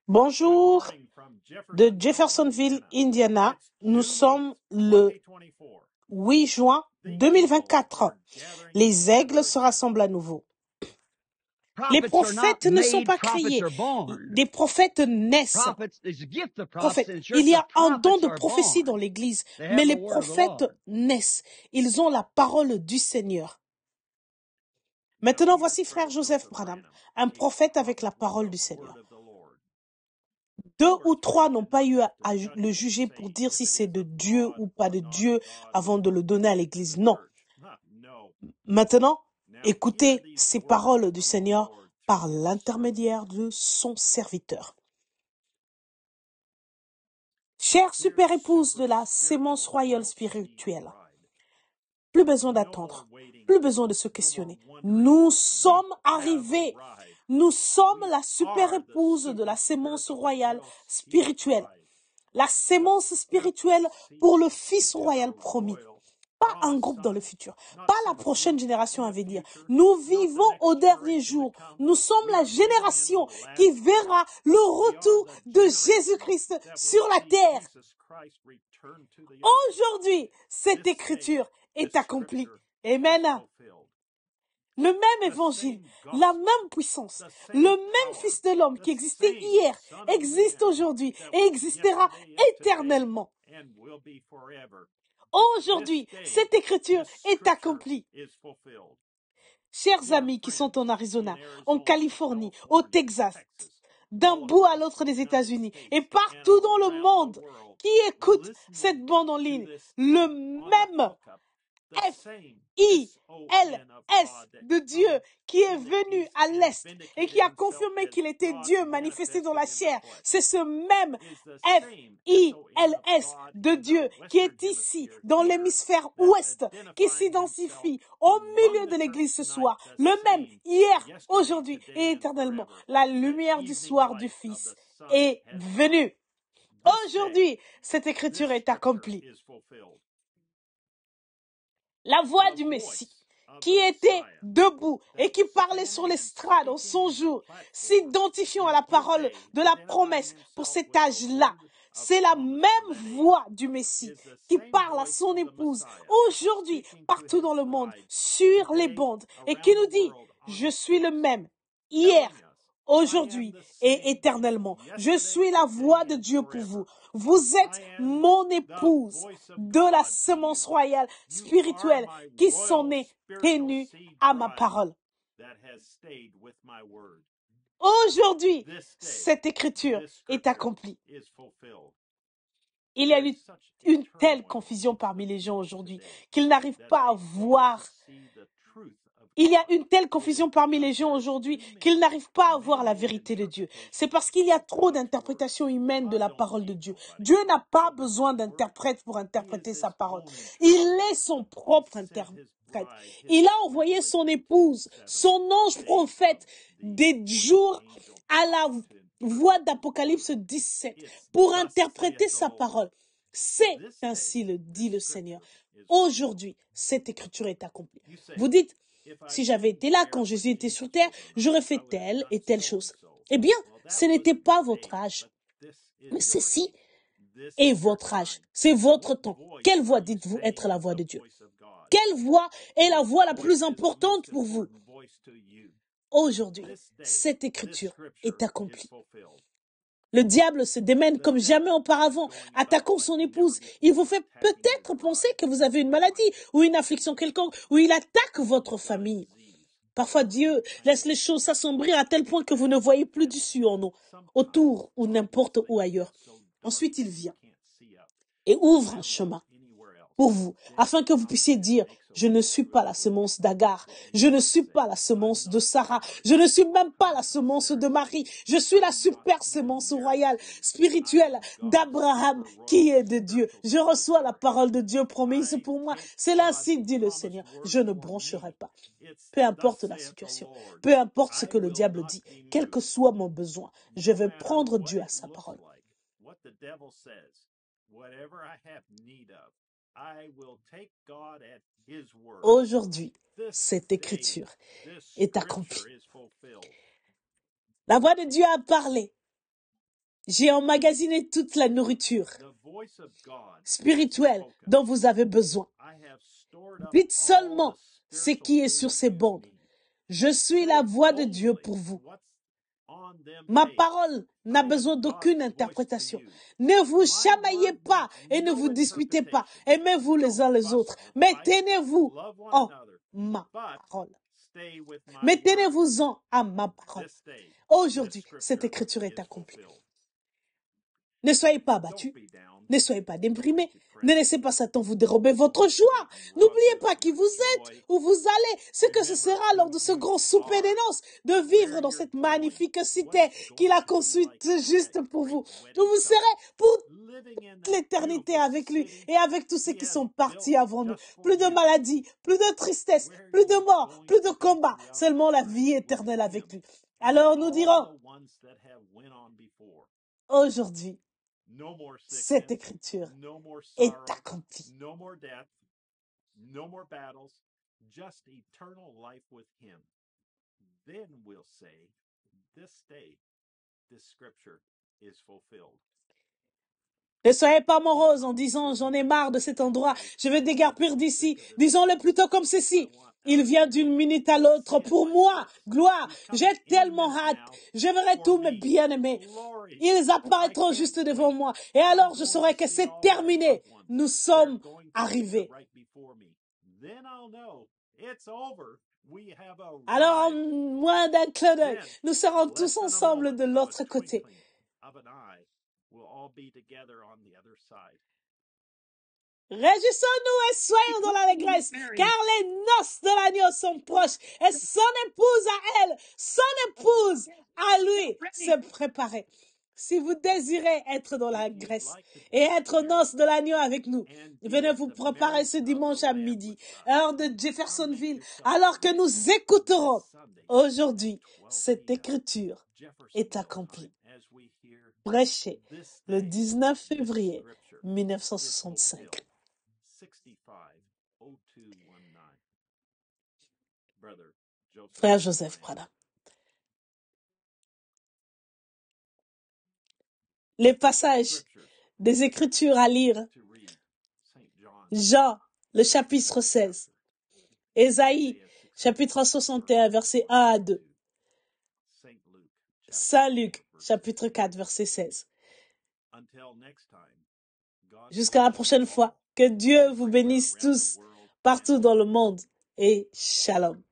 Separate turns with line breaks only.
Bonjour de Jeffersonville, Indiana. Nous sommes le 8 juin 2024. Les aigles se rassemblent à nouveau. Les prophètes ne sont pas créés. Des prophètes naissent. Il y a un don de prophétie dans l'Église, mais les prophètes naissent. Ils ont la parole du Seigneur. Maintenant, voici frère Joseph Branham, un prophète avec la parole du Seigneur. 2 ou 3 n'ont pas eu à le juger pour dire si c'est de Dieu ou pas de Dieu avant de le donner à l'Église. Non. Maintenant, écoutez ces paroles du Seigneur par l'intermédiaire de son serviteur. Chère super épouse de la sémence royale spirituelle, plus besoin d'attendre, plus besoin de se questionner. Nous sommes arrivés. Nous sommes la super épouse de la sémence royale spirituelle. La sémence spirituelle pour le Fils royal promis. Pas un groupe dans le futur, pas la prochaine génération à venir. Nous vivons au dernier jour. Nous sommes la génération qui verra le retour de Jésus-Christ sur la terre. Aujourd'hui, cette écriture est accomplie. Amen. Le même évangile, la même puissance, le même Fils de l'homme qui existait hier, existe aujourd'hui et existera éternellement. Aujourd'hui, cette écriture est accomplie. Chers amis qui sont en Arizona, en Californie, au Texas, d'un bout à l'autre des États-Unis et partout dans le monde qui écoutent cette bande en ligne, le même F-I-L-S de Dieu qui est venu à l'Est et qui a confirmé qu'il était Dieu manifesté dans la chair. C'est ce même F-I-L-S de Dieu qui est ici dans l'hémisphère ouest, qui s'identifie au milieu de l'église ce soir. Le même hier, aujourd'hui et éternellement. La lumière du soir du Fils est venue. Aujourd'hui, cette écriture est accomplie. La voix du Messie, qui était debout et qui parlait sur l'estrade en son jour, s'identifiant à la parole de la promesse pour cet âge-là. C'est la même voix du Messie qui parle à son épouse aujourd'hui, partout dans le monde, sur les bandes, et qui nous dit, je suis le même, hier, aujourd'hui et éternellement. Je suis la voix de Dieu pour vous. Vous êtes mon épouse de la semence royale spirituelle qui s'en est tenue à ma parole. Aujourd'hui, cette écriture est accomplie. Il y a eu une telle confusion parmi les gens aujourd'hui qu'ils n'arrivent pas à voir. Il y a une telle confusion parmi les gens aujourd'hui qu'ils n'arrivent pas à voir la vérité de Dieu. C'est parce qu'il y a trop d'interprétations humaines de la parole de Dieu. Dieu n'a pas besoin d'interprète pour interpréter sa parole. Il est son propre interprète. Il a envoyé son épouse, son ange prophète, des jours à la voix d'Apocalypse 17 pour interpréter sa parole. C'est ainsi le dit le Seigneur. Aujourd'hui, cette écriture est accomplie. Vous dites, si j'avais été là quand Jésus était sur terre, j'aurais fait telle et telle chose. Eh bien, ce n'était pas votre âge. Mais ceci est votre âge. C'est votre temps. Quelle voix dites-vous être la voix de Dieu? Quelle voix est la voix la plus importante pour vous? Aujourd'hui, cette écriture est accomplie. Le diable se démène comme jamais auparavant, attaquant son épouse. Il vous fait peut-être penser que vous avez une maladie ou une affliction quelconque, ou il attaque votre famille. Parfois, Dieu laisse les choses s'assombrir à tel point que vous ne voyez plus d'issue en eau, autour ou n'importe où ailleurs. Ensuite, il vient et ouvre un chemin pour vous, afin que vous puissiez dire, je ne suis pas la semence d'Agar, je ne suis pas la semence de Sarah, je ne suis même pas la semence de Marie, je suis la super semence royale, spirituelle d'Abraham qui est de Dieu. Je reçois la parole de Dieu promise pour moi. C'est ainsi dit le Seigneur, je ne broncherai pas. Peu importe la situation, peu importe ce que le diable dit, quel que soit mon besoin, je vais prendre Dieu à sa parole. Aujourd'hui, cette écriture est accomplie. La voix de Dieu a parlé. J'ai emmagasiné toute la nourriture spirituelle dont vous avez besoin. Dites seulement ce qui est sur ces bandes. Je suis la voix de Dieu pour vous. Ma parole n'a besoin d'aucune interprétation. Ne vous chamaillez pas et ne vous disputez pas. Aimez-vous les uns les autres. Mais tenez-vous en ma parole. Mais tenez-vous-en à ma parole. Aujourd'hui, cette écriture est accomplie. Ne soyez pas abattus. Ne soyez pas déprimés. Ne laissez pas Satan vous dérober votre joie. N'oubliez pas qui vous êtes, où vous allez, ce que ce sera lors de ce grand souper des noces, de vivre dans cette magnifique cité qu'il a conçue juste pour vous. Où vous serez pour l'éternité avec lui et avec tous ceux qui sont partis avant nous. Plus de maladies, plus de tristesse, plus de mort, plus de combat, seulement la vie éternelle avec lui. Alors nous dirons, aujourd'hui, cette écriture est accomplie. Ne soyez pas morose en disant « J'en ai marre de cet endroit, je veux déguerpir d'ici ». Disons-le plutôt comme ceci. Il vient d'une minute à l'autre pour moi. Gloire, j'ai tellement hâte. Je verrai tous mes bien-aimés. Ils apparaîtront juste devant moi. Et alors je saurai que c'est terminé. Nous sommes arrivés. Alors, en moins d'un clin d'œil, nous serons tous ensemble de l'autre côté. Réjouissons-nous et soyons dans l'allégresse, car les noces de l'agneau sont proches et son épouse à elle, son épouse à lui se préparer. Si vous désirez être dans l'allégresse et être aux noces de l'agneau avec nous, venez vous préparer ce dimanche à midi, heure de Jeffersonville, alors que nous écouterons aujourd'hui cette écriture est accomplie. Prêché le 19 février 1965. Frère Joseph Prada. Les passages des Écritures à lire. Jean, le chapitre 16. Ésaïe, chapitre 61, versets 1 à 2. Saint Luc, chapitre 4, verset 16. Jusqu'à la prochaine fois. Que Dieu vous bénisse tous partout dans le monde et shalom.